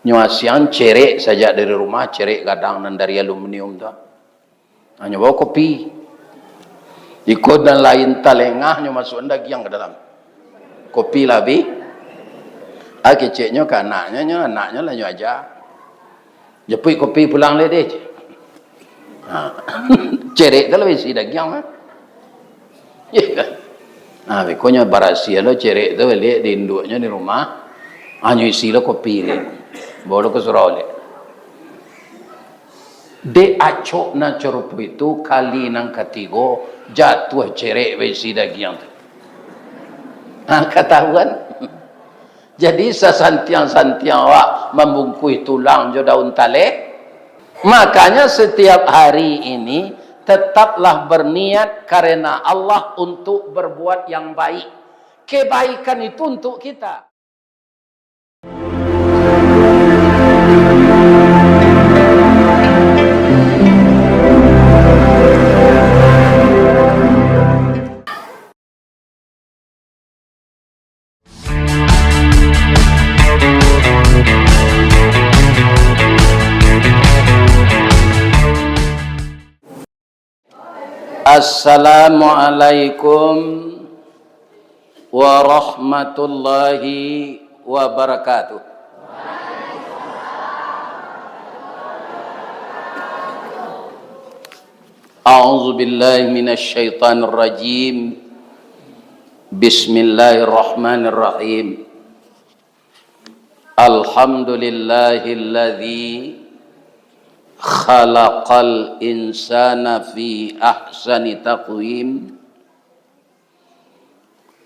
Nyuasian cerek saja dari rumah, cerek kadang dan dari aluminium tu. Hanya bawa kopi. Ikut dan lain talengah nyo masuk ndak yang ke dalam. Kopi labi. Keceknya ke anaknya lah nyo aja. Jepui kopi pulang le deh. Cerek tu lebih si dagiang ah. Ya kan. Bekonya barasia lo cerek tu le di induknya di rumah. Hanya isi lo kopi le. Bawa ke surau le. De acok na cerupu itu kali nang ketigo jatuh cerek besi dagiang tu. Ketahuan. Jadi sesantiang-santiang awak membungkui tulang jo daun talek. Makanya setiap hari ini tetaplah berniat karena Allah untuk berbuat yang baik. Kebaikan itu untuk kita. Assalamualaikum warahmatullahi wabarakatuh. A'udzu billahi minasy syaithanir rajim. Bismillahirrahmanirrahim. Alhamdulillahilladzi khalaqal insana fi ahsani taqwim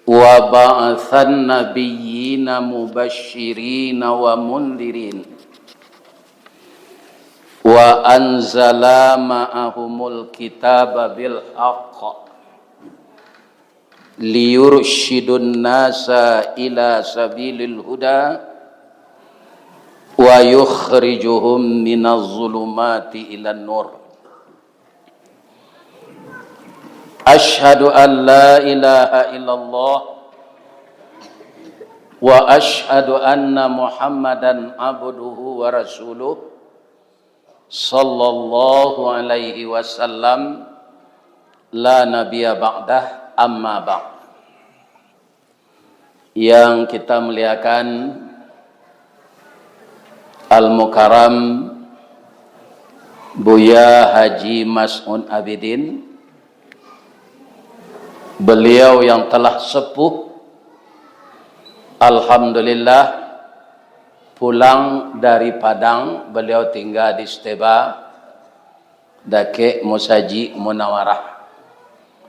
wa ba'athan nabiyyina mubashshirina wa mundhirin wa anzala ma'ahumul kitaba bil haqq liyurshidun nasa ila sabilil huda wa yukhrijuhum minaz zulumati ilan nur. Asyhadu an la ilaha illallah wa asyhadu anna Muhammadan abduhu wa rasuluh sallallahu alaihi wasallam la nabiyya ba'dah amma ba'd. Yang kita muliakan Al-Mukarram Buya Haji Mas'un Abidin, beliau yang telah sepuh, alhamdulillah pulang dari Padang. Beliau tinggal di Steba Dake Musaji Munawarah.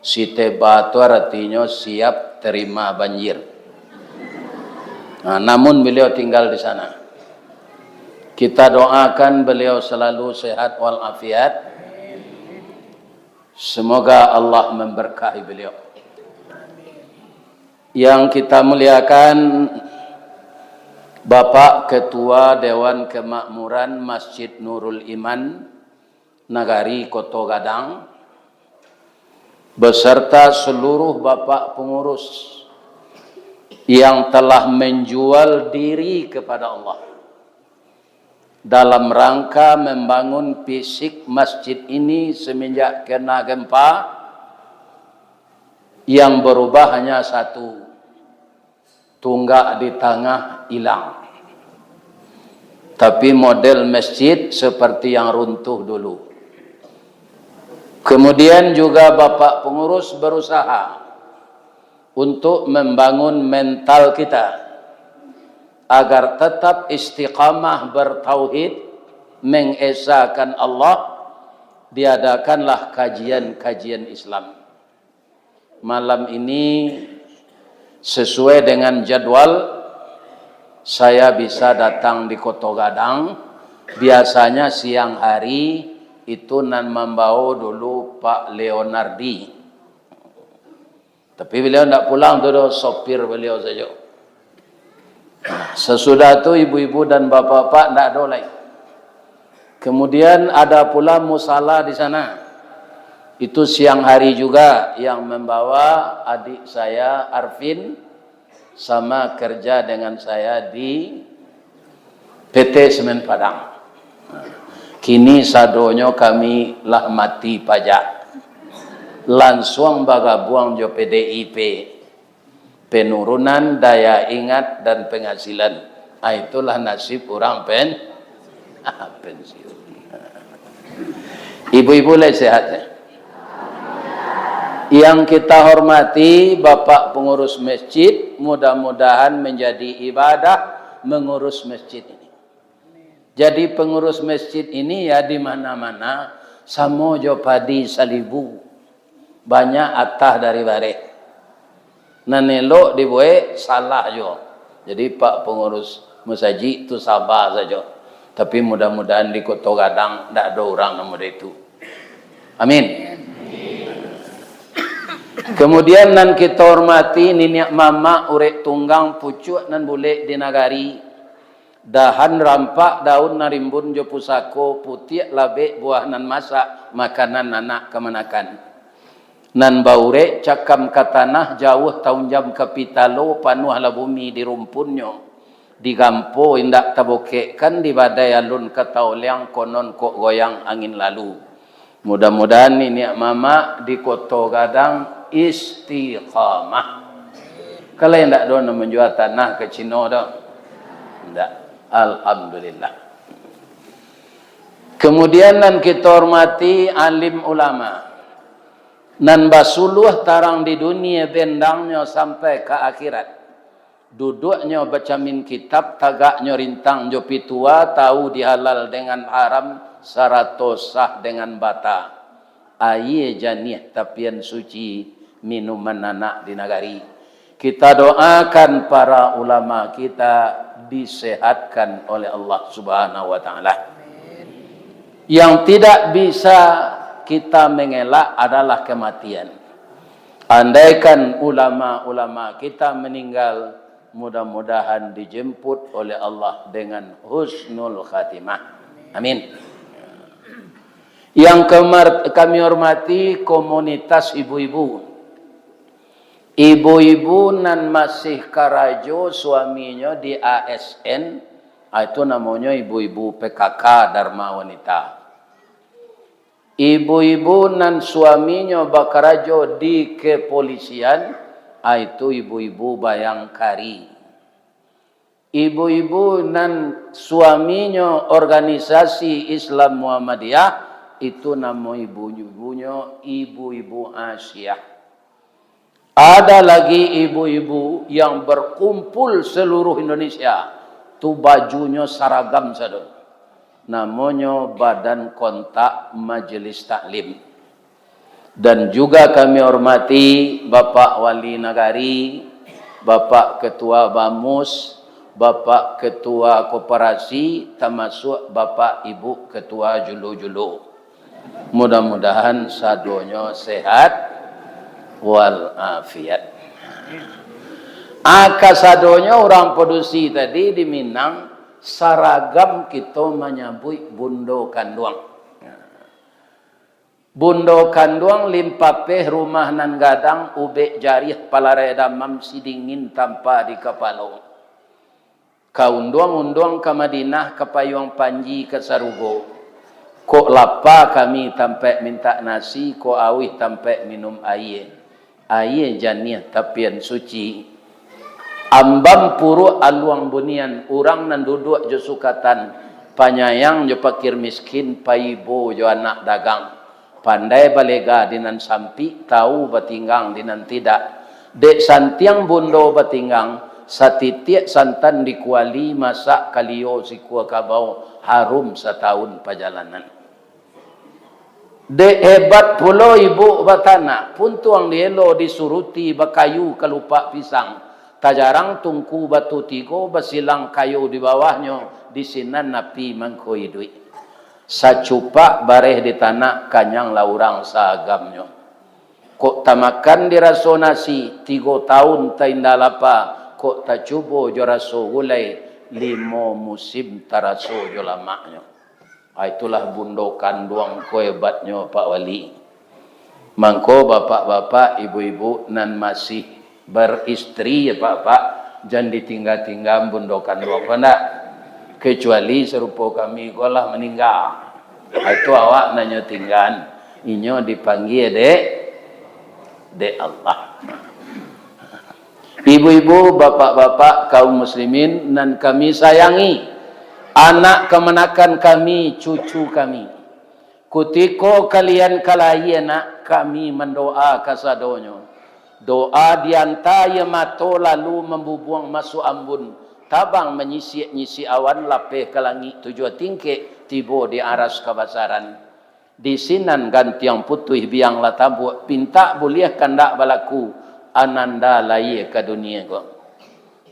Steba itu artinya siap terima banjir. Namun beliau tinggal di sana. Kita doakan beliau selalu sehat walafiat. Semoga Allah memberkahi beliau. Yang kita muliakan Bapak Ketua Dewan Kemakmuran Masjid Nurul Iman Nagari Koto Gadang beserta seluruh Bapak pengurus yang telah menjual diri kepada Allah dalam rangka membangun fisik masjid ini semenjak kena gempa yang berubah hanya satu, tunggak di tengah hilang. Tapi model masjid seperti yang runtuh dulu. Kemudian juga Bapak pengurus berusaha untuk membangun mental kita agar tetap istiqamah bertauhid, mengesahkan Allah. Diadakanlah kajian-kajian Islam. Malam ini sesuai dengan jadwal saya bisa datang di Koto Gadang. Biasanya siang hari itu nan membawa dulu Pak Leonardi. Tapi beliau tidak pulang, dulu sopir beliau saja. Sesudah itu ibu-ibu dan bapak-bapak tidak ada lagi. Kemudian ada pula musala di sana. Itu siang hari juga yang membawa adik saya Arvin sama kerja dengan saya di PT Semen Padang. Kini sadonyo kami lah mati pajak. Langsung bagabuang jo PDIP. Penurunan daya ingat dan penghasilan. Itulah nasib orang pensiun. Ibu-ibu lah sehatnya. Yang kita hormati Bapak pengurus masjid, mudah-mudahan menjadi ibadah mengurus masjid ini. Jadi pengurus masjid ini ya di mana-mana samo jo padi salibu. Banyak atah dari bare. Nanelo dibuat salah jo. Jadi Pak pengurus masjid itu sabar saja. Tapi mudah-mudahan di Kota Gadang tidak ada orang nama itu. Amin. Kemudian nan kita hormati niniak mama urek tunggang pucuk nan boleh di nagari. Dahan rampak daun narimbun jo pusako putih labe buah nan masak makanan anak kemanakan. Nan baure cakam katanah jauh tahun jam kapitalo panuh la bumi di rumpunyo. Di gampo indak tabokekkan di badai alun katauliang konon kok goyang angin lalu. Mudah-mudahan ini mama di Kota Gadang istiqamah. Kalau yang tak ada menjual tanah ke Cina dah. Tidak. Alhamdulillah. Kemudian nan kita hormati alim ulama. Nan basuluh tarang di dunia bendangnya sampai ke akhirat. Duduknya baca min kitab, tagaknya rintang jopi tua, tahu dihalal dengan haram, sarato sah dengan bata. Aye janih tapian suci minuman anak di nagari. Kita doakan para ulama kita disehatkan oleh Allah Subhanahu wa taala. Yang tidak bisa kita mengelak adalah kematian. Andaikan ulama-ulama kita meninggal, mudah-mudahan dijemput oleh Allah dengan husnul khatimah. Amin. Yang kami hormati komunitas ibu-ibu. Ibu-ibu nan masih karajo suaminya di ASN, itu namanya ibu-ibu PKK Dharma Wanita. Ibu-ibu nan suaminya bakarajo di kepolisian, itu ibu-ibu Bayangkari. Ibu-ibu nan suaminya organisasi Islam Muhammadiyah, itu nama ibu-ibunya ibu-ibu Asia. Ada lagi ibu-ibu yang berkumpul seluruh Indonesia, tu bajunya seragam saja. Namanya Badan Kontak Majelis Taklim. Dan juga kami hormati Bapak Wali Nagari, Bapak Ketua Bamus, Bapak Ketua Koperasi, termasuk Bapak Ibu Ketua Julu-Julu. Mudah-mudahan sadonya sehat walafiat. Kasadonya orang produksi tadi di Minang, saragam kita menyambut bundo kanduang. Bundo kanduang limpapeh rumah nan gadang ubek jarih palareda mam sidingin tanpa di kepala. Kaunduang-unduang ke Madinah ke Payung Panji ke Sarugo. Kok lapa kami tampai minta nasi, kok awih tampai minum air. Air janih tapian suci. Ambam puru aluang bunian, orang nan duduk jo sukatan, panyayang jo pakir miskin, paibo jo anak dagang, pandai balega dinan sampi, tahu batinggang dinan tidak. Dek santiang bundo batinggang, satitiak santan dikuali, masak kalio si kuah kabau, harum setahun perjalanan. Dek hebat pulo ibu batana, puntuang dielo disuruti bakayu kelupak pisang. Tajarang tungku batu tigo basilang kayu di bawahnya di sinan napi mangkoi duit. Sacupak bareh di tanah kanyang laurang sagamnya. Kok tamakan dirasonasi 3 tahun taindalapa kok tacubo joraso gulai 5 musim taraso jolamaknya. Itulah bundokan duang ko hebatnya Pak Wali. Mangko bapak-bapak, ibu-ibu nan masih beristri ya Pak, jangan ditinggal-tinggal bundokan doang. Enggak. kecuali serupa kami golah meninggal. Itu awak nanya tinggal. Inyo dipanggil dek Allah. Ibu-ibu, bapak-bapak, kaum muslimin nan kami sayangi, anak kemenakan kami, cucu kami. Kutiko kalian kalayana kami mendoa kasadonyo. Doa diantaya mato lalu membubuang masuk ambun. Tabang menyisi awan lapeh ke langit tujuh tingke tibo di aras kebasaran. Di sinan gantiang putih biang latabu pinta boleh kandak balaku ananda lai ke dunia ko.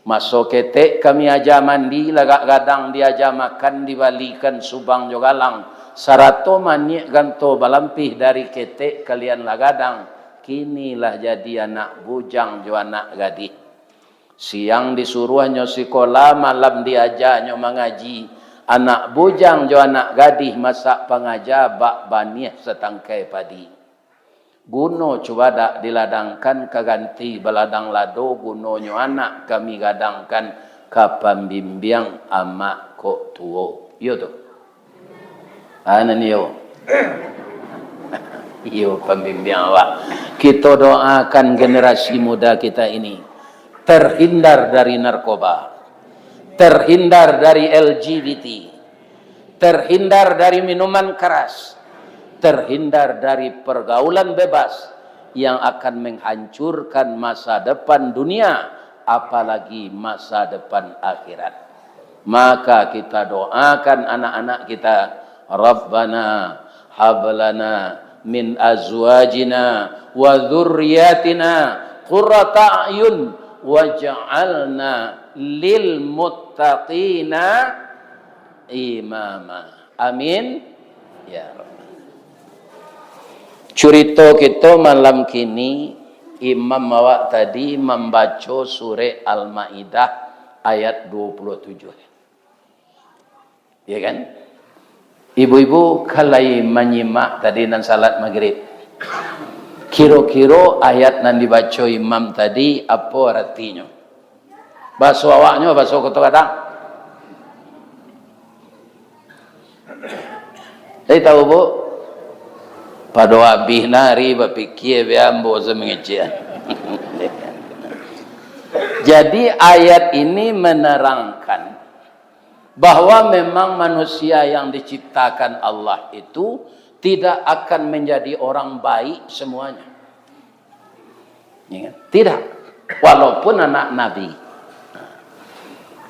Masuk ketek kami aja mandi lagak gadang diaja makan dibalikan subang jogalang sarato maniak ganto balampih dari ketek kalian lagadang kinilah jadi anak bujang jo anak gadis. Siang disuruhnya sekolah, malam diajaknya mengaji. Anak bujang jo anak gadis masak pengaja bak banih setangkai padi. Guno coba dak diladangkan keganti beladang lado gunonyo anak kami gadangkan kapan bimbiang amak kok tuo. Yo tu. Anan yo. Yo pembimbing awak. Kita doakan generasi muda kita ini terhindar dari narkoba, terhindar dari LGBT, terhindar dari minuman keras, terhindar dari pergaulan bebas yang akan menghancurkan masa depan dunia, apalagi masa depan akhirat. Maka kita doakan anak-anak kita, Rabbana hablana min azwajina wa dzurriyyatina qurrata a'yun waj'alna lil muttaqina imama. Amin ya Rabbal. Cerita kita malam kini Imam awak tadi membaca surah Al-Maidah ayat 27. Ya kan? Ibu-ibu kalai menyimak tadi dan salat maghrib. Kira-kira ayat yang dibaca imam tadi apa artinya? Bahasa awaknya, bahasa kota kadang. Saya tahu bu, pada habis nari berfikir biambo semengecian. Jadi ayat ini menerangkan bahwa memang manusia yang diciptakan Allah itu tidak akan menjadi orang baik semuanya. Ya, tidak. Walaupun anak Nabi.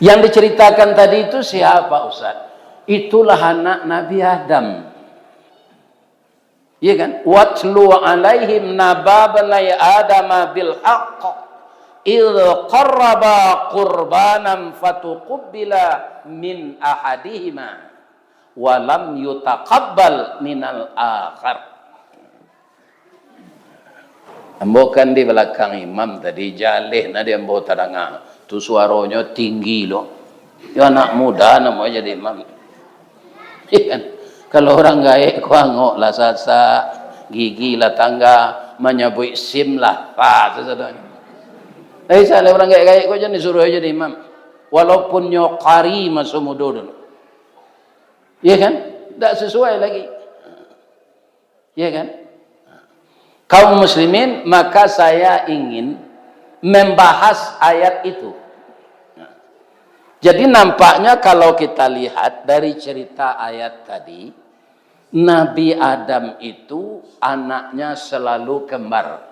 Yang diceritakan tadi itu siapa Ustaz? Itulah anak Nabi Adam. Ya kan? Watlu alaihim naba bani Adam bil haqq idh qarraba qurbanan fatuqbila min ahadihima walam yutaqabbal minal akhar. Ambo kan di belakang imam tadi jaleh na dia ambo tadanga tu suaranya tinggi loh. Ya anak muda namanya jadi imam. Kan? Kalau orang gaek kuangok lah sasa gigi lah tangga menyebut sim lah pa sesadanya. Saya orang gaek kok jadi suruh jadi imam. Walaupun nyokari masuk muda dulu. Ya kan? Tak sesuai lagi. Ya kan? Kaum muslimin, maka saya ingin membahas ayat itu. Jadi nampaknya kalau kita lihat dari cerita ayat tadi, Nabi Adam itu anaknya selalu kembar.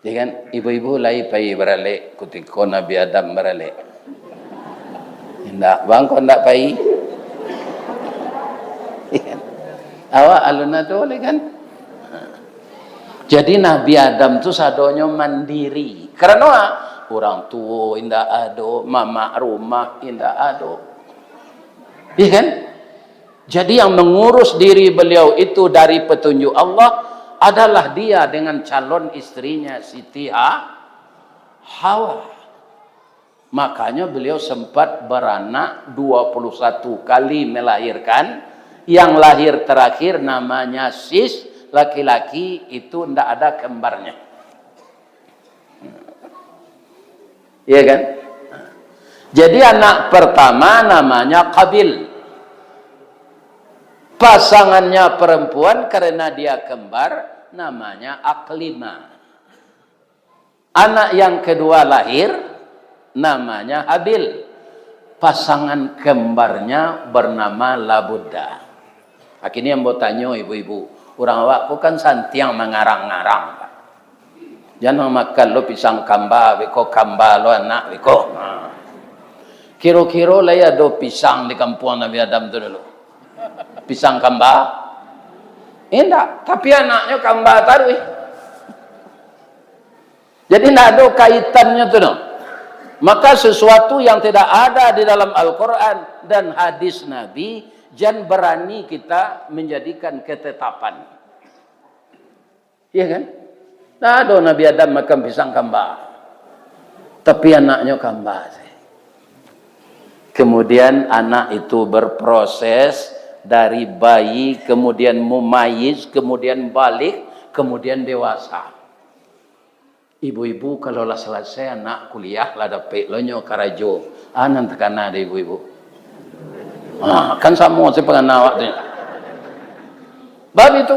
Ya kan? Ibu-ibu lai pai beralek ketika Nabi Adam beralek. Tidak, bang kau tidak pai. Awak aluna tu oleh kan? Jadi Nabi Adam tu sadonya mandiri. Karena orang tua indah ado, mama rumah indah ado. Iya kan? Jadi yang mengurus diri beliau itu dari petunjuk Allah adalah dia dengan calon istrinya Siti Hawa. Makanya beliau sempat beranak 21 kali melahirkan. Yang lahir terakhir namanya Sis, laki-laki itu tidak ada kembarnya. Iya kan? Jadi anak pertama namanya Qabil. Pasangannya perempuan karena dia kembar namanya Aklima. Anak yang kedua lahir namanya Habil. Pasangan kembarnya bernama Labudda. Akhirnya yang mau tanya ibu-ibu, orang awak kan santiang mengarang-ngarang. Jangan makan lo pisang kamba, beko kamba lo anak beko. Kira-kira lah ya do pisang di kampung Nabi Adam tu dulu. Pisang kamba? Enggak, tapi anaknya kamba tarui. Jadi tidak ada kaitannya tu no. Maka sesuatu yang tidak ada di dalam Al-Quran dan hadis Nabi, jangan berani kita menjadikan ketetapan. Iya kan? Nah, ada Nabi Adam makan pisang kamba. Tapi anaknya kamba. Kemudian anak itu berproses dari bayi, kemudian mumayyiz, kemudian balik, kemudian dewasa. Ibu-ibu kalau lah selesai anak kuliah lah dapat lonyo karajo. Nanti kena ada ibu-ibu. Kan sama saya pengen awaknya. Bab itu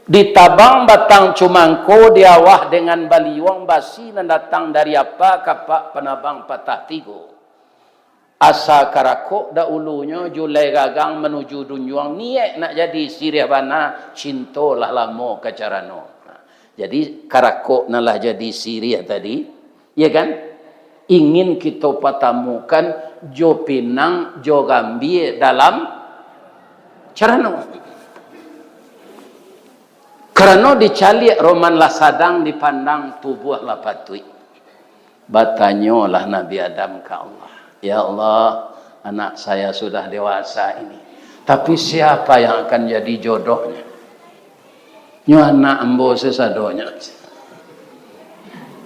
ditabang batang cumangko diawah dengan baliwang basi dan datang dari apa kapak penabang patah tigo. Asa karakok da ulunya julai gagang menuju dunyuang niat nak jadi sirih bana cinto lah lamo kacarano. Jadi karakok nalah jadi sirih tadi, ya kan? Ingin kita patamukan jo pinang jo gambie dalam carano. Karena dicalik roman lah sadang dipandang tubuh lah patui. Batanyo lah Nabi Adam ke Allah. Ya Allah, anak saya sudah dewasa ini. Tapi siapa yang akan jadi jodohnya? Nyo anak ambo sesadonya.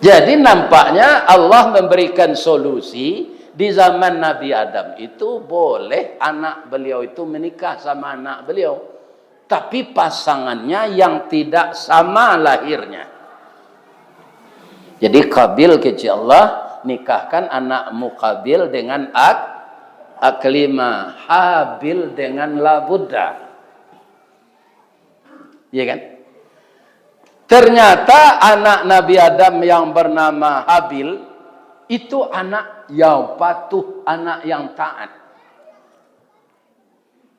Jadi nampaknya Allah memberikan solusi di zaman Nabi Adam itu boleh anak beliau itu menikah sama anak beliau. Tapi pasangannya yang tidak sama lahirnya. Jadi Qabil kecil Allah nikahkan anakmu Qabil dengan Aklima, Habil dengan Labudda. Iya kan? Ternyata anak Nabi Adam yang bernama Habil itu anak yang patuh, anak yang taat.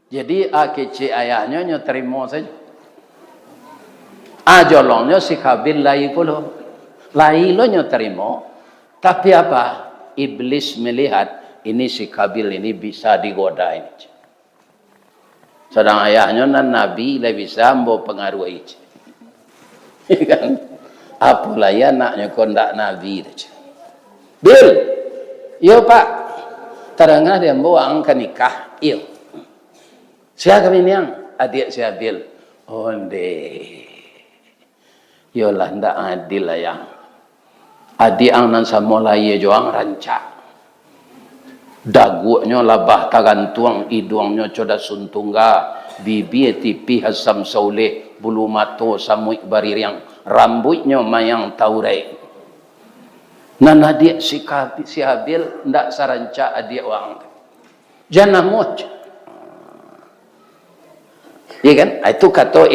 Jadi kecil ayahnya nyo terima saja. Jolongnya si Habil lai pula. Lai lo nyo terima. Tapi apa? Iblis melihat ini si Habil ini bisa digoda ini. Sedang ayahnya nan Nabi lah bisa membawa pengaruhi. Kan? Apalah ya anaknya kondak Nabi. Bil, yo pak, terangah dia bawa angka nikah. Yo, siapa kami yang adik si Bil? Onde, yo lah ndak adil lah yang adik ang nan samolai joang rancak. Dagunya labah tagantuang, iduangnya coda suntungga, bibi tipi hasam sauleh. Bulu mato samuik baririang, rambutnya mayang taurai. Nan adik si Habil ndak saranca adik wang. Jangan moch. Iya kan? Itu kata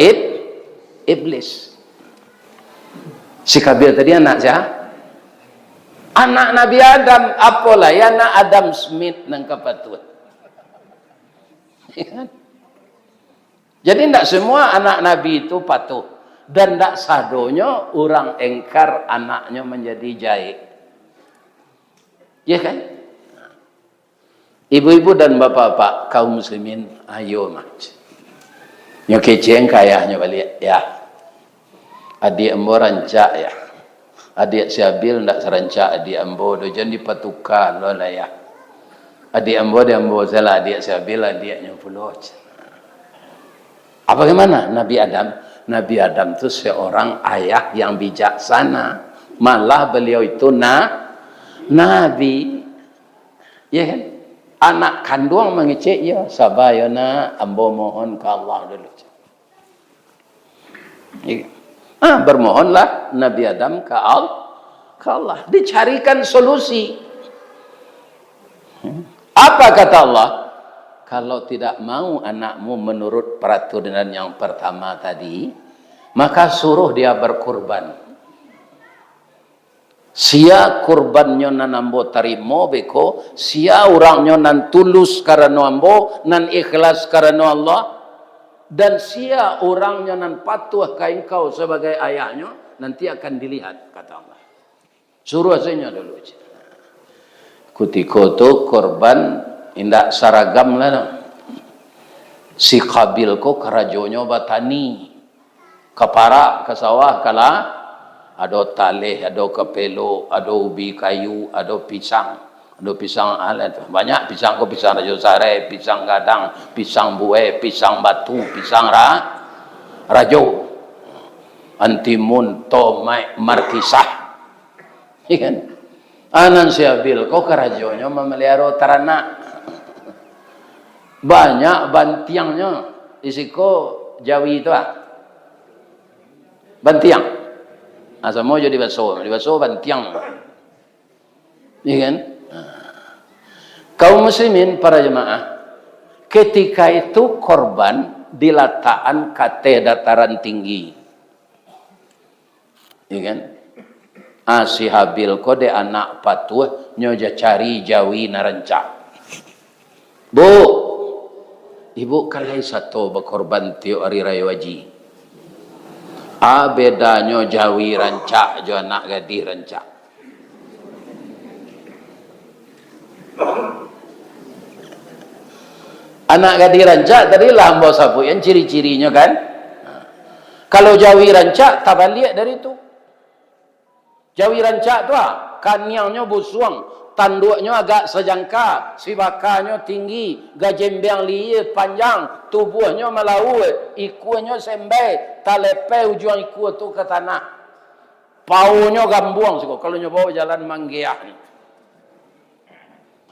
iblis. Si Habil tadi anak siapa? Anak Nabi Adam. Apalah ya anak Adam Smith nang kapatut. Iya kan? Jadi tidak semua anak Nabi itu patuh. Dan tidak sadonya orang engkar anaknya menjadi jahit. Ya kan? Ibu-ibu dan bapak-bapak kaum muslimin, ayo mach. Yang keceng kayahnya balik. Ya. Adik embo rancak ya. Adik si Habil tidak serancak adik embo. Jangan dipatukan loh lah ya. Adik embo dia embo salah. Adik si Habil adiknya puluh. Bagaimana Nabi Adam? Nabi Adam itu seorang ayah yang bijaksana. Malah beliau itu Nabi. Ya kan? Anak kandung mengecek ya. Sabayana ambo mohon ke Allah dulu. Ya. Bermohonlah Nabi Adam ke Allah, dicarikan solusi. Apa kata Allah? Kalau tidak mau anakmu menurut peraturan yang pertama tadi, maka suruh dia berkurban. Sia kurbannya nan ambo tarimo beko, sia orangnya nan tulus karena ambo, nan ikhlas karena Allah, dan sia orangnya nan patuh ka engkau sebagai ayahnya, nanti akan dilihat, kata Allah. Suruh saja dulu. Kutiko tu korban indak saragam lah. Si Qabil ko kerajonyo batani, kapara ke sawah kala, ada taleh, ada kepelo, ada ubi kayu, ada pisang alat. Banyak pisang ko, pisang rajo sare, pisang gadang, pisang buah, pisang batu, pisang rajo, antimun, tomai, markisah. Ikan. Anan si Abil ko kerajonyo memelihara ternak. Banyak bantiangnya. Isiko Jawi itu bantiang. Asal mau jadi baso bantiang. Iya kan? Kaum muslimin para jemaah, ketika itu korban diletakkan ke dataran tinggi. Iya kan? Si Habil kode anak patuh nyoja cari Jawi narancak. Bu, ibu kalai satu berkorban tio hari raya waji. Bedanya Jawi rancak jo anak gadis rancak. Anak gadis rancak tadi lambo sapu yang ciri-cirinya kan. Kalau Jawi rancak tak balik dari itu. Jawi rancak tu kaniangnya busuang, tanduknya agak sejangka, sibakanya tinggi, gajembang liye panjang, tubuhnya melau, ikunya sembai, talepe ujung iku tu ke tanah. Paunya gambuang siko kalau nyoba jalan manggiah ni.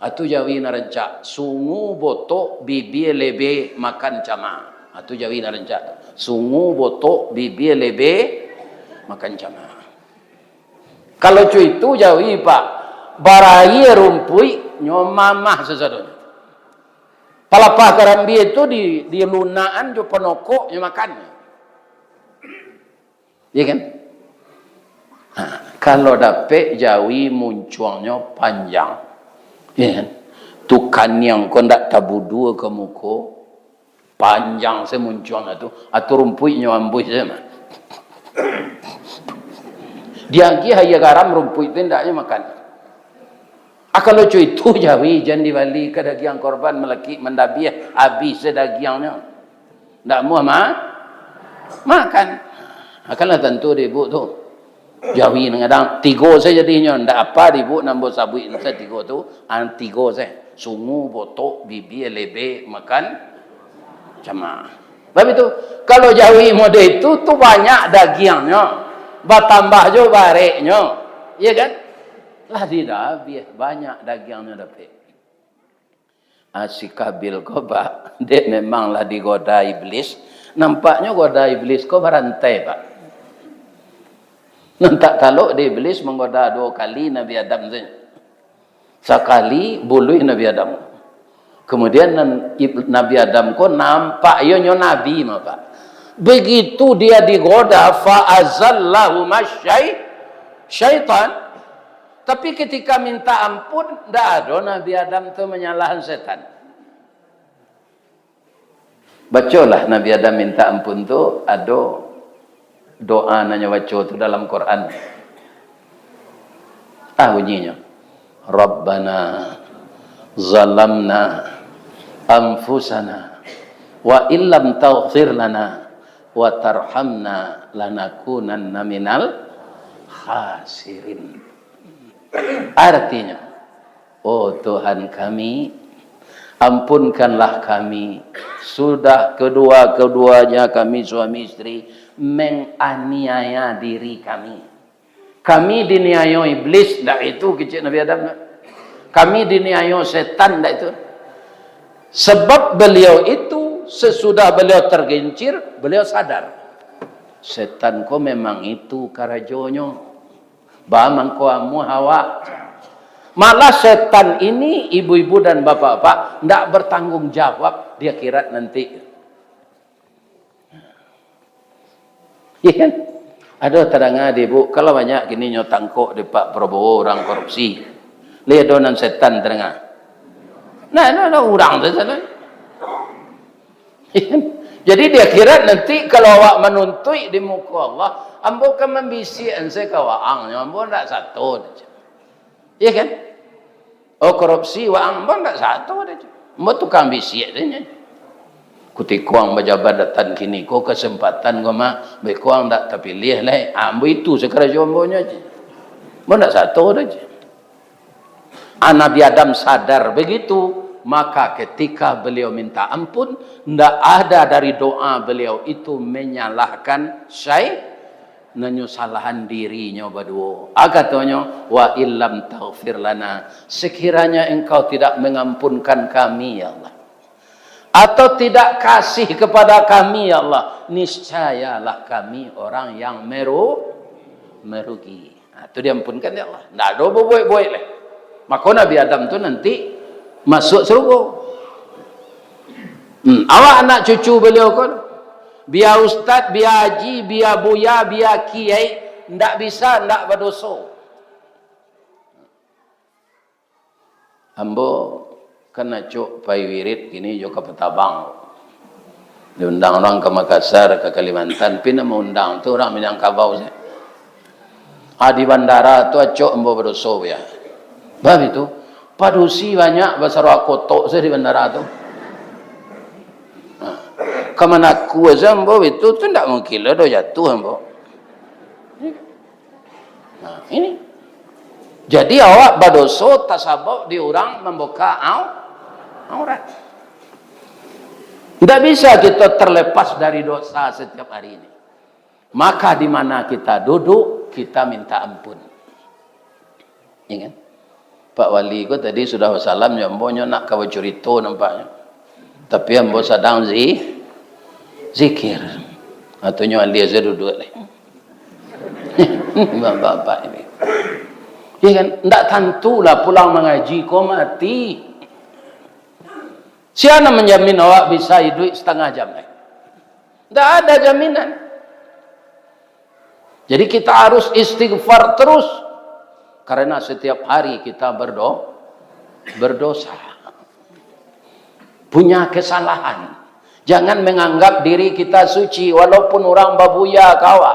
Atu Jawi narancak, sungu botok bibi lebe makan cama. Atu Jawi narancak, sungu botok bibi lebe makan cama. Kalau cuy itu Jawi pak, barai rumpui nyomamah sesadonya. Palapah karambi itu di lunaan jo penokok yang makannya. Iya kan? Nah, kalau dapet Jawi munculnya panjang, iya kan? Tukan yang kau ndak tabu dua ke muko, panjang semunculnya tu, atau rumpui nyambuh sama. Dia hanya garam rumput itu hendaknya makan. Kalau cuy itu Jawi jangan dibalik ke daging korban melaki mendabiah habis dagingnya. Ndak mau makan. Akanlah tentu ibu tu. Jawi ngadang tiga saya jadinya ndak apa ibu nambo sabui saya tiga tu tiga saya. Sungu botok bibi lebe makan cama. Sebab itu kalau Jawi mode itu tu banyak dagingnya. Bertambah jo bareknya, iya kan? Lah tidak habis banyak dagingnya dapat. Si Qabil ko pak, dia memanglah digoda iblis. Nampaknya goda iblis ko berantai pak. Nantak taluk di iblis menggoda 2 kali Nabi Adam saja. Sekali bului Nabi Adam. Kemudian Nabi Adam ko nampak ionya Nabi mah pak. Begitu dia digoda fa'azallahu syaitan. Tapi ketika minta ampun tidak ada Nabi Adam itu menyalahkan setan. Bacalah Nabi Adam minta ampun tu ada doa nanya baca tu dalam Quran. Bunyinya Rabbana zalamna anfusana wa illam taghfir lana wa tarhamna lanakunanna minal khasirin. Artinya, oh Tuhan kami, ampunkanlah kami. Sudah kedua-keduanya kami suami istri menganiaya diri kami. Kami diniaya iblis, dah itu kecil Nabi Adam. Kami diniaya setan, dah itu. Sebab beliau itu sesudah beliau tergencir, beliau sadar. Setan ko memang itu karajonyo. Ba mangko amu hawa. Malah setan ini ibu-ibu dan bapak-bapak ndak bertanggung jawab di akhirat nanti. Iya kan? Ada terang ibu kalau banyak gini nyotangkok di Pak Prabowo orang korupsi. Lihat donan setan terang. Nah, orang tu sana. Jadi di akhirat nanti kalau awak menuntui di muka Allah, ambo kan membisi anse kawaang, ambo ndak satu. Iya kan? Oh korupsi waang ambo ndak satu aja. Ambo tukang bisi aja. Kutikuang pejabat datang kini ko kesempatan ko mah bekuang ndak terpilih lah. Ambo itu sekarang jombonya aja. Ambo ndak satu aja. Nabi Adam sadar begitu. Maka ketika beliau minta ampun, tidak ada dari doa beliau itu menyalahkan menyusalahan dirinya berdua. Katanya, wa illam taghfir lana, sekiranya engkau tidak mengampunkan kami ya Allah, atau tidak kasih kepada kami ya Allah, niscayalah kami orang yang merugi. Itu diampunkan ya Allah. Tidak ada boy-boy lah. Maka Nabi Adam itu nanti masuk surga. Awak anak cucu beliau kan, biar ustaz, biar haji, biar buya, biar kiai, ndak bisa, ndak berdosa. Ambo kena cuk pai wirid gini juga petabang. Diundang orang ke Makassar, ke Kalimantan, pina mau undang tu orang Minangkabau saya. Di bandara tu acok ambo berdosa ya. Bab itu padusi banyak besar kotok saya di bandara tu. Kemana kuasa ambo itu tu tidak mungkin lah jatuh ambo. Nah, ini. Jadi awak berdosa tasabuk di orang membuka aurat. Tidak bisa kita terlepas dari dosa setiap hari ini. Maka di mana kita duduk kita minta ampun. Ingat? Pak Wali ko tadi sudah wassalam ya ambonya nak kawa curito nampaknya. Tapi ambo sedang zikir. Atunya alia saya duduk lagi. Bapak ini. Ya kan, ndak tentulah pulang mengaji kau mati. Siapa menjamin awak bisa hidup setengah jam lagi? Ndak ada jaminan. Jadi kita harus istighfar terus. Karena setiap hari kita berdosa. Punya kesalahan. Jangan menganggap diri kita suci walaupun orang babuya kawa.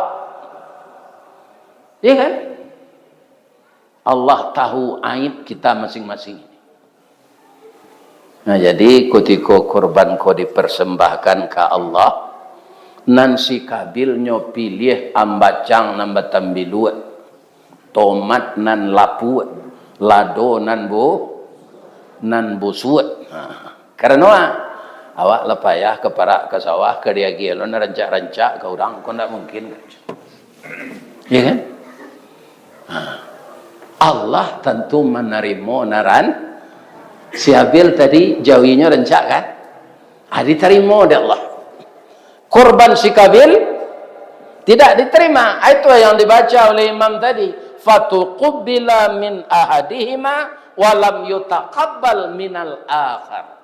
Iya kan? Allah tahu aib kita masing-masing. Nah jadi ketika korban kau dipersembahkan ke Allah, nan si Kabil nyo pilih ambacang nan batambiluat, tomat nan lapu, lado nan busuat. Karena awak lepayah ke parak ke sawah ke dia gelo na rancak-rancak ke orang kau ndak mungkin. Iya kan? Allah tentu menerima naran si Habil tadi jauhinya rencak kan? Diterima oleh Allah. Korban si Kabil tidak diterima. Itu yang dibaca oleh imam tadi. Fatuqubila min ahadihima walam yutaqabbal minal akhar.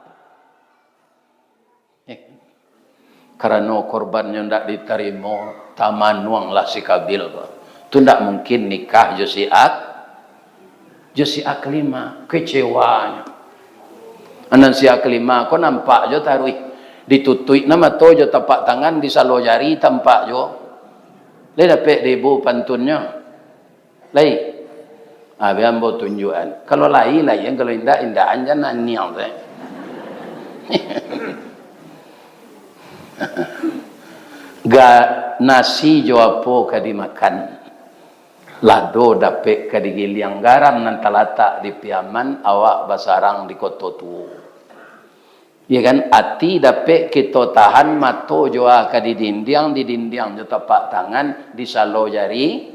Karena korbannya tidak diterima, tamanuanglah si Kabil. Itu tidak mungkin nikah Josiak kelima, kecewanya. Anan siak kelima, kau nampak jo taruh ditutui nama to jo tapak tangan di salo jari tampak jo. Lei dapat debu pantunnya. Lei. Ambo tunjukan. Kalau lain, kalau indah anja naniang teh. Ga nasi jo apo kadi makan. Lado dapet kadigiliang garam nan talata di piaman awak basarang di koto tu. Ya kan? Ati dapet kita tahan mato joa kadi dindiang di dindiang jo tapak tangan di salo jari.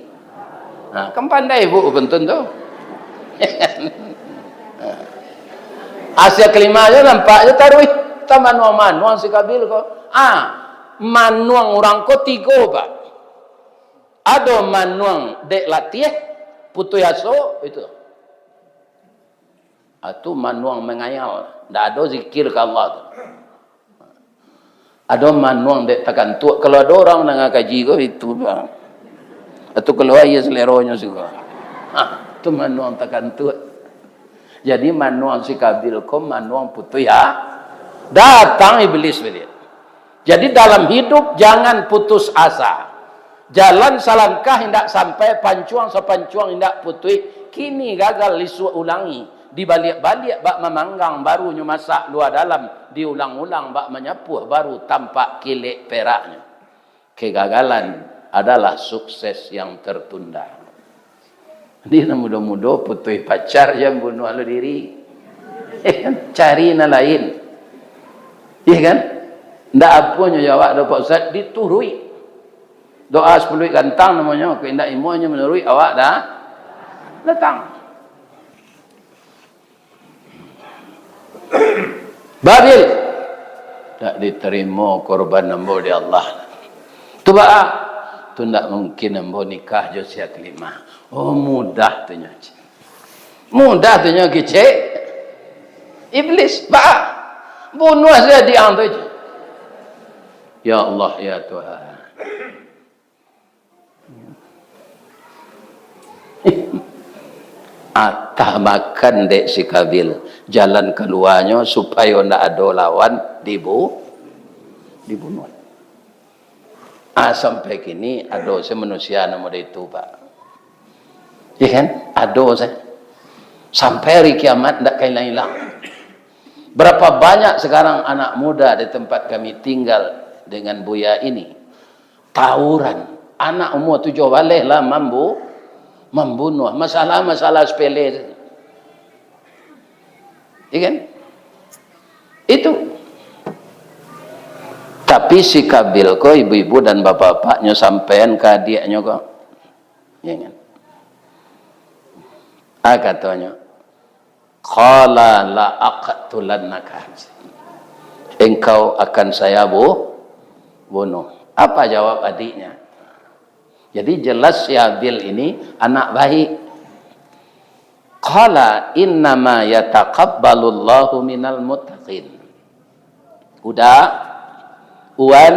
Nah, kan pandai bu bentun tu. Asia kelima aja nampak je taruh taman manuang si Kabil ko. Manuang orang ko tiga ba. Ada manuang dek latih, putus aso itu. Itu manuang mengayal. Tak ada zikir ke Allah tu. Ada manuang dek takkan tu. Kalau ada orang nak kaji ko itu bang. Atau kalau ia seleronya juga. Itu manuang takkan tu. Jadi manuang si Kabil ko manuang putus ya. Datang iblis beliau. Jadi dalam hidup jangan putus asa. Jalan salangkah hendak sampai pancuang sepancuang hendak putih. Kini gagal lisu ulangi. Dibalik-balik bak memanggang baru masak luar dalam. Diulang-ulang bak menyapuh baru tampak kilik peraknya. Kegagalan adalah sukses yang tertunda. Dia mudah-mudah putih pacar yang bunuh halu diri. Cari na lain. Iya kan? Ndak apanya jawab do Pak Ustaz diturui. Doa 10 gantang namanya, ko indak imonya menurui awak dah datang. Babil tak diterima korban nambo di Allah. Tu ba tu ndak mungkin nambo nikah jo sia kelima. Oh mudah tu nya. Mudah tu nya kecek. Iblis ba bunuh saja dia tu je. Ya Allah ya Tuhan. Atah makan dek si Kabil. Jalan keluarnya supaya ndak ada lawan dibunuh. Sampai kini ada manusia nama itu Pak. Ya kan? Ada saya. Sampai hari kiamat ndak hilang. Berapa banyak sekarang anak muda di tempat kami tinggal dengan Buya ini. Tawuran. Anak umur 7 balik lah membunuh. Masalah-masalah sepele. Ya kan? Itu. Tapi si Kabil ko ibu-ibu dan bapak-bapaknya sampean ke adiknya kok. Ya kan? Katanya. Qala la aqtulannaka. Engkau akan saya bunuh. Apa jawab adiknya? Jadi jelas si Habil ini anak baik. Qala innama yataqabbalullahu minal muttaqin. Udah, Wan,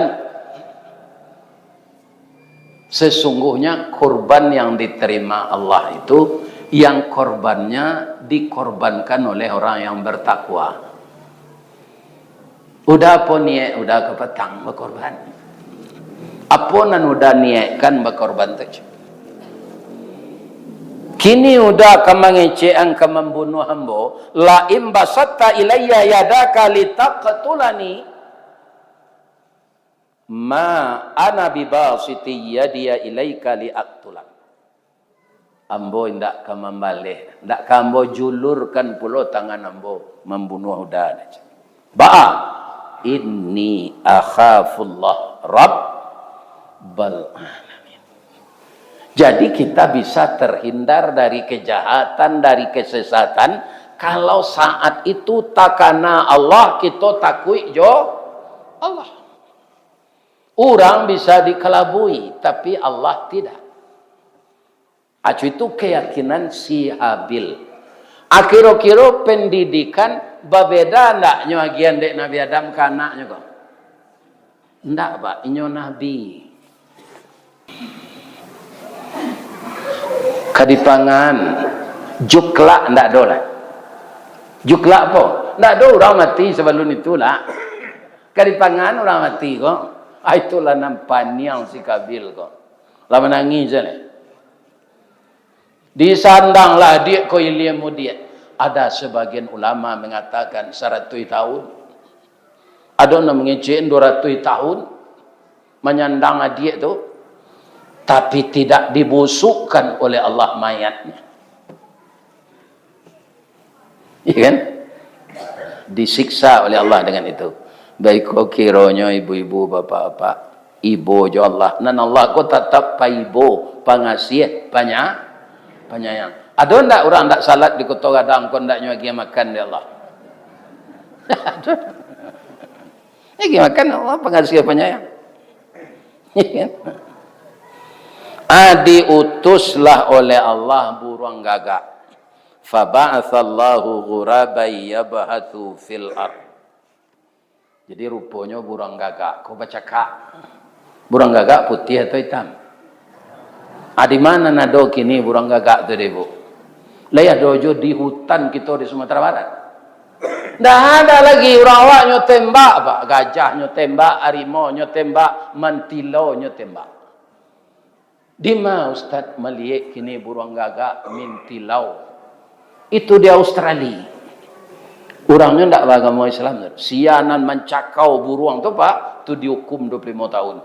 sesungguhnya korban yang diterima Allah itu yang korbannya dikorbankan oleh orang yang bertakwa. Udah pun niat udah ke petang berkorban. Apa nan udah niatkan berkorban tu. Kini udah kemangecean ke membunuh hamba. La imbasatta ilayya yadaka litaqtulani. Ma ana bibasiti yadiya ilaika liaqtulak. Ambo ndak ka membalih, ndak ka ambo julurkan pula tangan ambo membunuh udah. Ba'a inni akhafullah rabbal alamin. Jadi kita bisa terhindar dari kejahatan, dari kesesatan kalau saat itu takana Allah kita takui jo Allah. Orang bisa dikelabui tapi Allah tidak. Itu keyakinan si Habil. Akhir-akhir pendidikan berbeda ndaknya bagian dek Nabi Adam ke anaknya kok. Ndak Pak, inyo Nabi. Kadipangan juklak ndak ada lah. Juklak apa? Ndak ada orang mati sebelum itulah. Kadipangan orang mati kok. Itulah nampak yang si Kabil kok. Lah menangis je. Disandanglah dia ko ilmu dia. Ada sebagian ulama mengatakan 100 tahun. Ada yang mengecewakan 200 tahun menyandang dia tu, tapi tidak dibusukkan oleh Allah mayatnya. Iya kan? Disiksa oleh Allah dengan itu. Baik kau kiranya ibu-ibu, bapak-bapak, ibu jo Allah. Dan Allah ko tetap paibo, pengasih, penyayang. Ada ndak orang ndak salat di kota Gadang ko ndak nyuagi makan di Allah? Nyuagi makan Allah pengasih penyayang. Diutuslah oleh Allah burung gagak. Faba'atsallahu ghuraban yabhathu fil ard. Jadi rupanya burung gagak. Kau baca kak. Burung gagak putih atau hitam? Di mana nado kini burung gagak tu deh bu? Layah dojo di hutan kita di Sumatera Barat. Dah ada lagi orang awak nyo tembak pak. Gajah nyo tembak, harimau nyo tembak, mantilo nyo tembak. Di mana Ustaz melihat kini burung gagak mintilau? Itu di Australia. Orangnya tidak beragama Islam. Sianan mencakau burung tu pak, tu dihukum 25 tahun.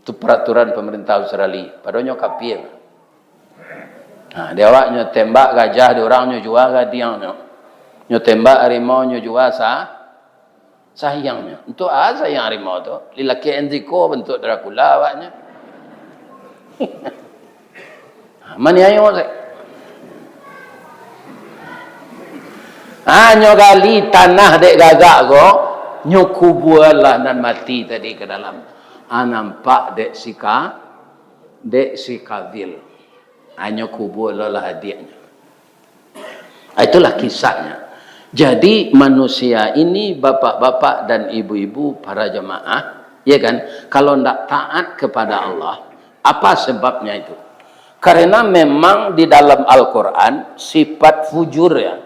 Itu peraturan pemerintah Australia. Padahal kafir. Dia awaknya tembak gajah, dia orangnya jual gadiangnya. Nyo tembak harimau nyo jual sayangnya. Untuk sayang harimau tu? Lilaki Enziko bentuk Dracula awaknya. Mani ayo saya. Nyo gali tanah dek gagak go, nyo kubualah dan mati tadi ke dalam. Nampak dek sikavil. Nyo kubualah hadiahnya. Itulah kisahnya. Jadi manusia ini bapak-bapak dan ibu-ibu para jemaah, ya kan? Kalau tidak taat kepada Allah, apa sebabnya itu? Karena memang di dalam Al-Quran sifat fujur ya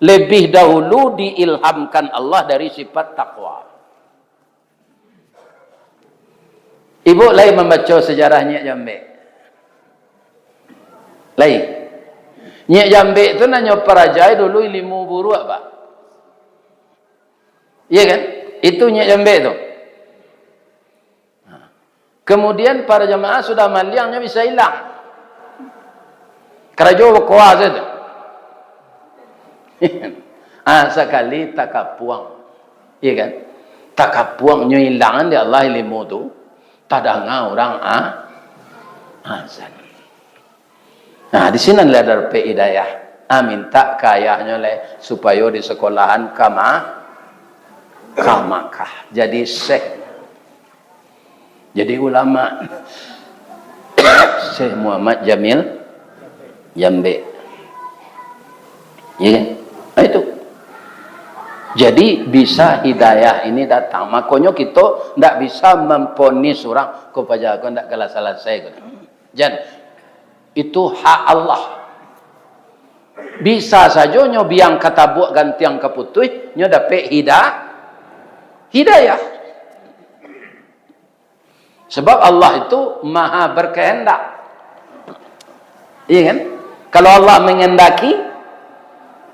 lebih dahulu diilhamkan Allah dari sifat takwa. Ibu lain membaca sejarah Nyek Jambe. Lain. Nyek Jambe itu nanya perajai dulu ilmu buru apa? Iya kan? Itu Nyek Jambe itu. Kemudian para jemaah sudah maliangnya bisa hilang. Kerajo kuasa itu. Sekali takapuang. Iya kan? Takapuang nyo hilangan di Allah ilmu tu. Tadanga orang azan. Di sini ada hidayah. Minta kayahnya le supaya di sekolahan kamakah. Jadi syekh. Jadi ulama. Syekh Muhammad Jamil Jambe. Ya kan? Itu. Jadi bisa hidayah ini datang. Makanya kita tidak bisa memponis orang kepada aku tidak kalah selesai. Jangan. Itu hak Allah. Bisa saja nyo biang kata buat ganti yang keputus nyo dapat hidayah. Sebab Allah itu maha berkehendak. Iya kan? Kalau Allah mengendaki,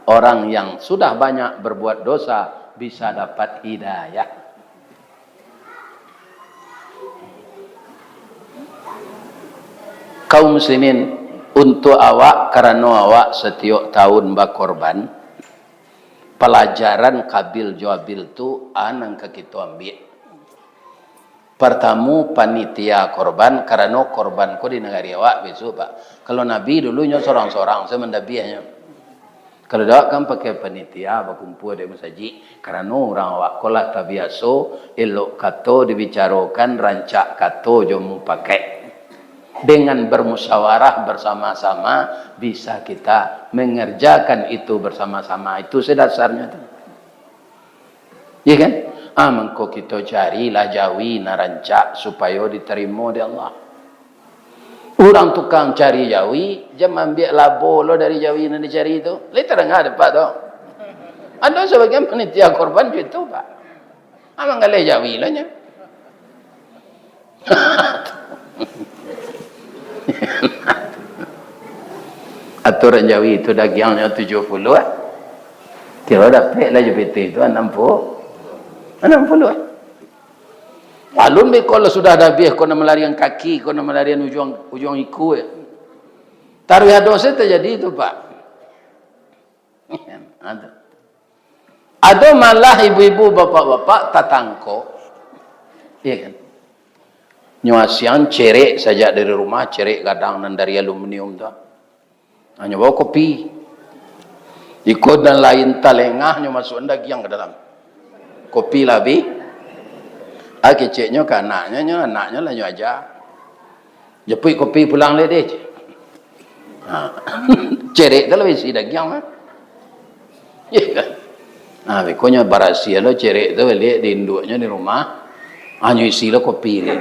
orang yang sudah banyak berbuat dosa bisa dapat hidayah. Kaum muslimin, untuk awak, karena awak setiap tahun berkorban, pelajaran kabil jawabil tu anang ke kita ambil. Pertama panitia korban, karena korban ko di negara awak besok pak. Kalau Nabi dulunya seorang-seorang, saya mendabiahnya. Kalau awak kan pakai panitia, berkumpul di masjid, karena orang awak kolah tabiaso, elok kato dibicarakan, rancak kato jomu pakai. Dengan bermusyawarah bersama-sama bisa kita mengerjakan itu bersama-sama. Itu sedasarnya. Iya kan? Mengko kita carilah jawi narancak supaya diterima di Allah. Orang tukang cari jawi, jangan ambil labo lo dari jawi yang dicari itu. Lihat ada pak tu. Ada sebagian panitia korban itu pak. Amang galai jawi lah nya. Aturan jawi itu dagingnya 70 kira dapat lah JPT itu 60 alun be kalau sudah ada biah kena melarian kaki kena melarian ujung iku taruh dosa terjadi itu pak. Ada malah ibu-ibu bapak-bapak tatangko iya kan nyuasian cerek saja dari rumah, cerek kadang dan dari aluminium tu. Hanya bawa kopi. Ikut dan lain talengahnya masuk dagiang ke dalam. Kopi lebih. Keceknya ke anaknya lah aja. Jepui kopi pulang le deh. Cerek tu lebih sidak yang mah. Ya kan? Bekonya barasia lo cerek tu beli di induknya di rumah. Hanya isi lo kopi le.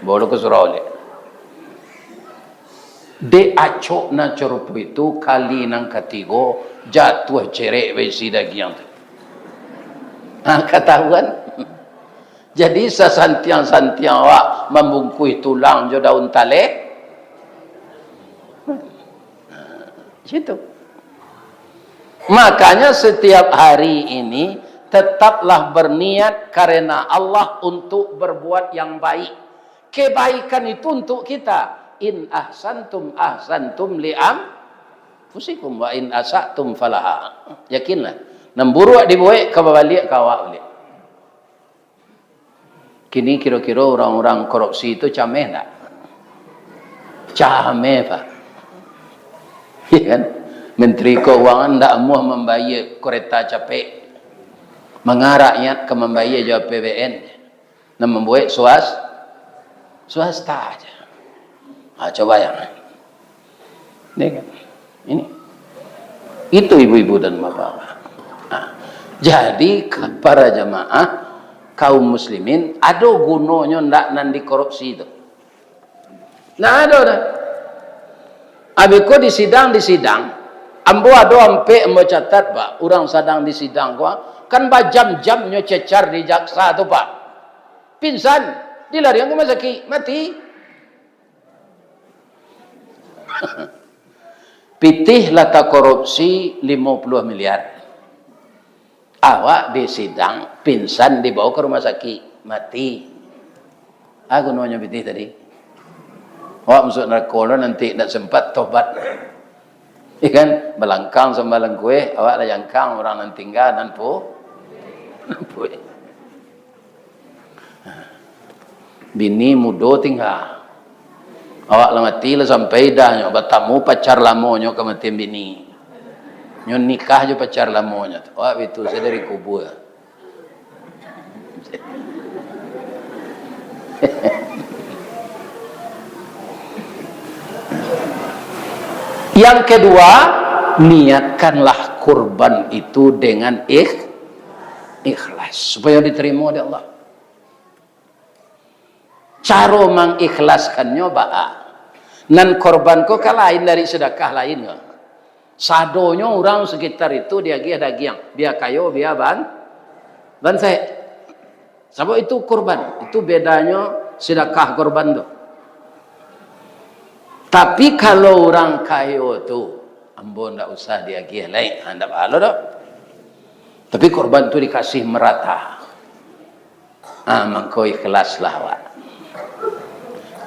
Bawa lo ke surau le. De acok na cerupu itu kali nang ketigo jatuh cerek besi dagiang tu. Ketahuan. Jadi sesantiang-santiang awak membungkui tulang jo daun talek. Situ. Makanya setiap hari ini tetaplah berniat karena Allah untuk berbuat yang baik. Kebaikan itu untuk kita. In ahsantum ahsantum li'am fusikum wa in asatum falaha. Yakinlah. Namburuak dibuat kebalik kawak balik. Kini kira-kira orang-orang korupsi itu cameh tak? Cameh pak. Ya kan? Menteri Keuangan tak mahu membayar kereta capek. Mengaraknya ke membayar jawab PBN. Dan membuat swasta aja. Coba yang. Ini kan? Ini. Itu ibu-ibu dan bapak. Jadi para jamaah kaum muslimin ada gunanya ndak nan dikorupsi itu. Nah ada dah. Abiko di sidang, ambo ada ampe ambo catat pak, orang sedang di sidang gua, kan jam-jamnya cecar di jaksa tu pak. Pingsan, dilarian ke rumah sakit, mati. Pitih lata korupsi 50 miliar. Awak di sidang, pingsan dibawa ke rumah sakit, mati. Aku nanya pitih tadi. Awak masuk neraka nanti tak sempat tobat. Ikan belangkang sembalang kue, awak dah jangkang orang nan tinggal nan po. Bini mudo tinggal. Awak lah mati lah sampai dah nyo bertamu pacar lamonyo ke mati bini. Nyo nikah je pacar lamonyo. Awak itu saya dari kubur. Yang kedua, niatkanlah kurban itu dengan ikhlas supaya diterima oleh Allah. Cara mengikhlaskannya ba'a. Nan korban ko lain dari sedekah lain ke. Sadonyo orang sekitar itu dia dagiang, dia kayo, dia ban saya. Sebab itu kurban, itu bedanya sedekah korban tu. Tapi kalau orang kayo tu, ambo ndak usah dia lain, anda pahala dah. Tapi korban tu dikasih merata. Mangko ikhlaslah awak.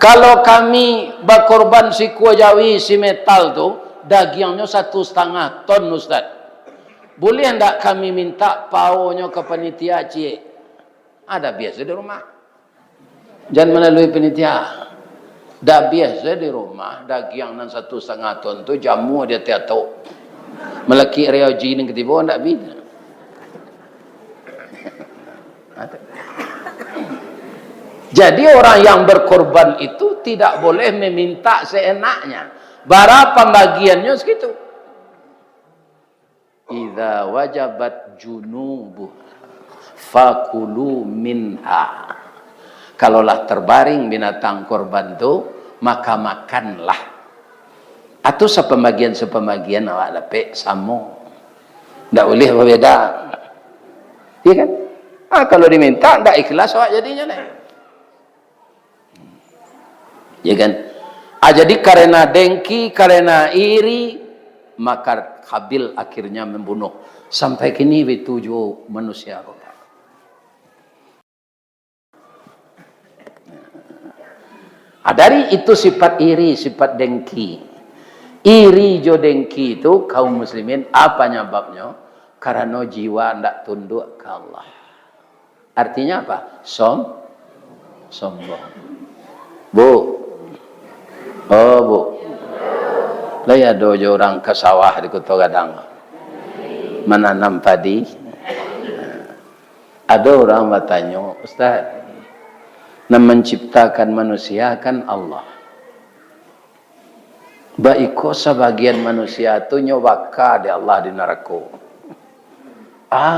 Kalau kami berkorban si kuah jawi, si metal tu, dagingnya 1,5 ton Ustaz. Boleh tak kami minta paunya ke panitia cie? Ada biasa di rumah. Jangan melalui panitia. Dah biasa di rumah, daging nan 1,5 ton tu jamu dia tiatok. Melaki reoji ni ketiba tak bina. Jadi orang yang berkorban itu tidak boleh meminta seenaknya. Bara pembagiannya segitu. Idza wajabat junubuh fakulu minha. Kalaulah terbaring binatang korban itu, maka makanlah. Atau sepembagian awak lepek samo. Tak boleh berbeza. Ya kan? Kalau diminta, tak ikhlas awak jadinya nih. Ya kan? Jadi karena dengki, karena iri, maka Habil akhirnya membunuh. Sampai kini 7 manusia. Dari itu sifat iri, sifat dengki. Iri jo dengki itu kaum muslimin apa nyebabnya? Karena jiwa tidak tunduk ke Allah. Artinya apa? Sombong. Bu. Oh bu. Lah ya dojo orang ke sawah di Kota Gadang. Menanam padi. Ada orang bertanya, Ustaz, yang menciptakan manusia kan Allah. Baiko sebagian manusia tu nyobaka di Allah di neraka.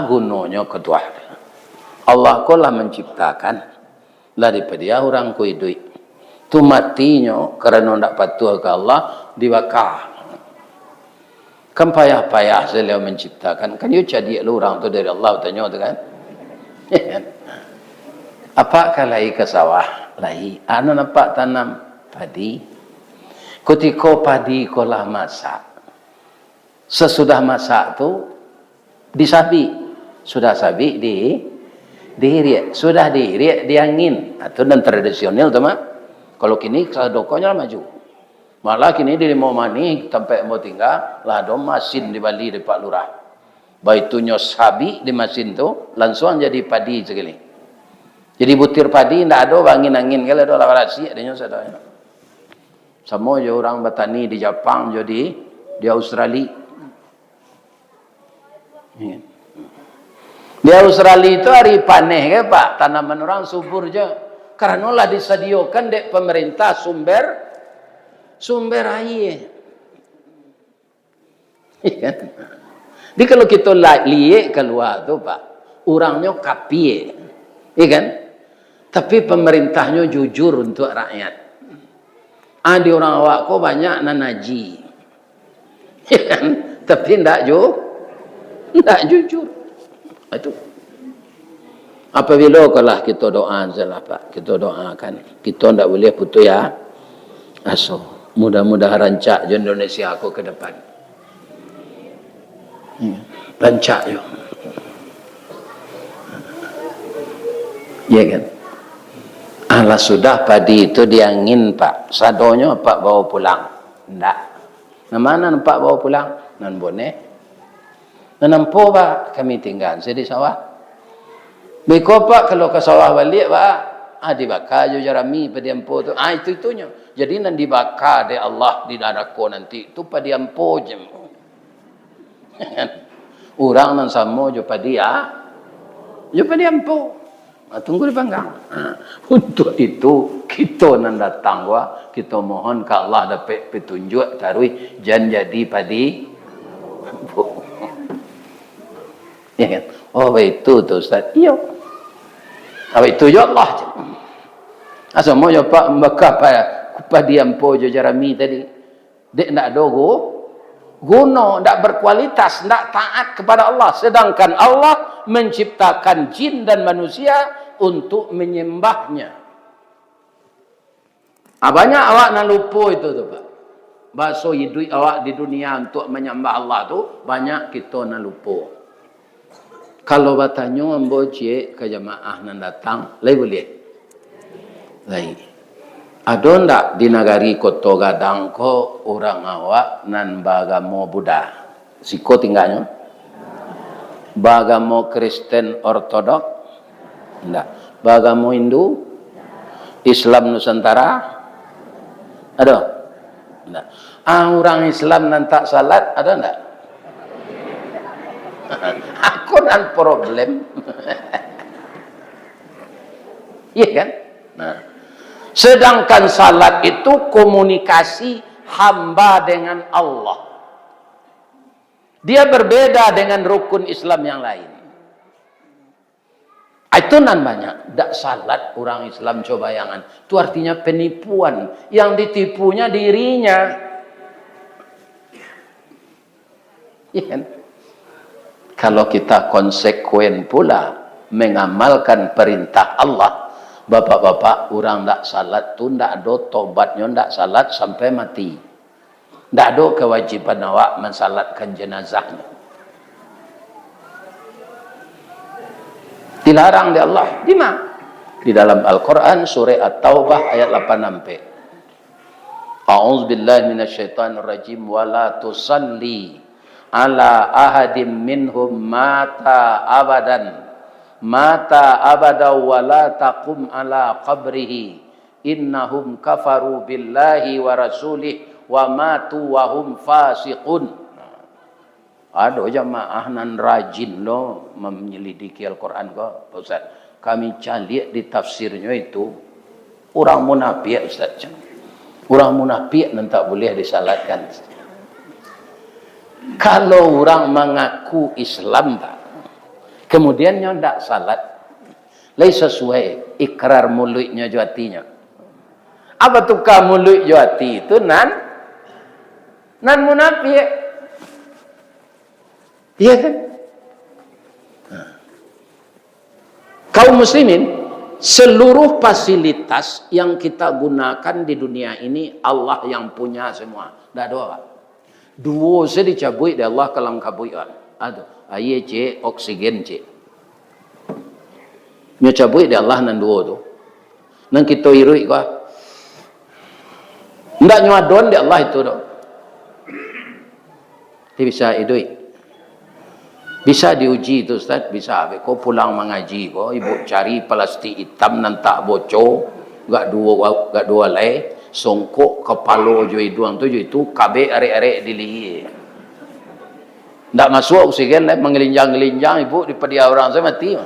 Gunanya kedua. Allah ko lah menciptakan daripada dia orang ko hidup. Tu matinya kerana ndak patuh ke Allah dibakar. Kan payah-payah selalu menciptakan. Kan you jadi orang tu dari Allah tanya tu kan. Apa kalai ke sawah lahi? Anu nampak tanam padi. Ketika padi ko lah masak. Sesudah masak tu disabi. Sudah sabi dihiriak. Sudah dihiriak diangin. Itu dan tradisional tu mah. Kalau kini sadokonya maju. Malah kini di limau mani sampai mau tinggal lah ada mesin di Bali di Pak Lurah. Baitunya sabi di mesin tu langsung jadi padi sekali. Jadi butir padi ndak ada angin-angin kalau ada lah rahsia adanya sadaya. Sama je orang bertani di Jepang jadi di Australia. Di Australia itu hari panen ke Pak, tanaman orang subur je. Karena lah disediakan dek pemerintah sumber air. Jadi kalau kita lihat keluar tu Pak, orangnya kapie, kan? Tapi pemerintahnya jujur untuk rakyat. Ada orang awak ko banyak nanaji, kan? Tapi ndak jujur. Itu. Apabila kalau kita doa salah Pak, kita doakan, kita tidak boleh putus ya asa. Mudah-mudahan rancak Indonesia aku ke depan. Rancak yo. Ya kan? Alah sudah padi itu diangin Pak. Sadonya Pak bawa pulang. Tidak. Nah mana Pak bawa pulang? Nan boleh. Nampo Pak kami tinggal di sawah. Beko Pak kalau ke sawah balik Pak, dibakar je jarami padiampo tu. Itunya. Jadi nan dibakar de Allah di neraka nanti. Tu padiampo je. Orang nan sama je padia. Je padiampo. Tunggu dipanggang. Untuk itu kita nan datang kita mohon ke Allah dapat petunjuk tarui jangan jadi padi. Ya kan? Oh itu tu Ustaz. Iya. Apa itu ya Allah. Asal mau ya Pak Mekah padi ampo je jarami tadi. Dek nak dogo guna ndak berkualitas, ndak taat kepada Allah. Sedangkan Allah menciptakan jin dan manusia untuk menyembahnya. Banyak awak nak lupa itu tu Pak. Bahasa hidup awak di dunia untuk menyembah Allah tu banyak kita nak lupa. Kalau bertanya ambo cik ke jemaah nan datang, lai boleh. Lai. Ada ndak di negari Kota Gadang ko orang awak nan bagamo Buddha? Siko tinggalnya. Bagamo Kristen Ortodok? Ndak. Bagamo Hindu? Islam Nusantara? Ada? Ndak. Orang Islam nan tak salat ada ndak? Aku nan problem. Iya kan? Nah, sedangkan salat itu komunikasi hamba dengan Allah. Dia berbeda dengan rukun Islam yang lain. Itu nan banyak. Tak salat orang Islam coba bayangan. Itu artinya penipuan. Yang ditipunya dirinya. Iya kan? Kalau kita konsekuen pula mengamalkan perintah Allah, bapak-bapak orang tak salat tu tak ada tobatnya tak salat sampai mati. Tak ada kewajiban awak mensalatkan jenazahnya. Dilarang di Allah. Di mana? Di dalam Al-Quran surah At-Taubah ayat 8 sampai. A'udzubillahi minasyaitonirrajim wa la tusalli ala ahadim minhum mata abada wa la taqum ala qabrihi innahum kafaru billahi wa rasulih wa matu wa hum fasiqun. Ada jamaah nan rajin lo menyelidiki Al-Quran ko Ustaz. Kami cari di tafsirnya itu orang munafik Ustaz. Orang munafik nan tak boleh disalatkan. Kalau orang mengaku Islam tak, kemudiannya tidak salat, lain sesuai ikrar mulutnya jo hatinya. Apa tukar mulut jo hati itu nan munafik. Iya kan? Kaum muslimin, seluruh fasilitas yang kita gunakan di dunia ini Allah yang punya semua. Tidak ada apa. Dua saya dicabut dari Allah kalang kabuyan. Ada air cik, oksigen cik. Nya cabut dari Allah nan dua tu. Nan kita irui kau. Tidak nyuadon dari Allah itu tu. Dia bisa idui. Bisa diuji itu Ustaz, bisa. Kau pulang mengaji kau, ibu cari plastik hitam nan tak bocor, gak dua lay, songkok kepala jo hidung tu jo itu kabeh arek-arek dilihi. Ndak masuk oksigen lay mengelinjang-gelinjang ibu di pedia orang saya mati.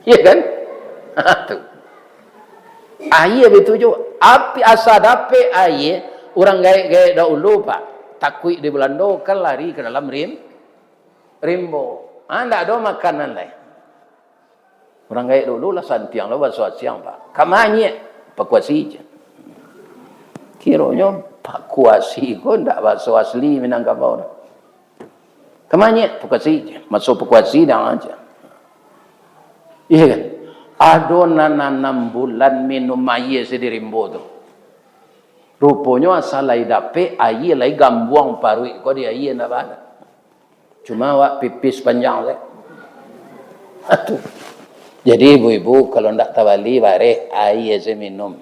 Iya kan? Tu. Air betul jo. Api asa dape air, orang gaya dahulu Pak. Takui di Belanda kan lari ke dalam rimbo. Tidak ada makanan lain. Orang gaya dulu lah santiang lah bahasa siang Pak. Kamanya pakuasi je. Kiranya pakuasi ko tidak bahasa asli Minangkabau. Kamanya pakuasi je. Masuk pakuasi dah aja. Iya kan? Ada nanam bulan minum air di rimbo tu. Rupanya asal lai dape air lai gambuang parui ko dia air nak ada. Cuma awak pipis panjang saya. Aduh. Jadi ibu-ibu kalau ndak tawali bare air saya minum.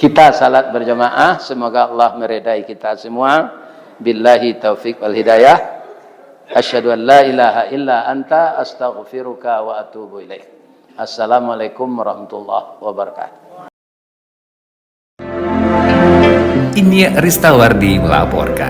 Kita salat berjamaah, semoga Allah meridai kita semua. Billahi taufik wal hidayah. Asyhadu an la ilaha illa anta astaghfiruka wa atubu ilaik. Assalamualaikum warahmatullahi wabarakatuh. Ini Ristawardi melaporkan.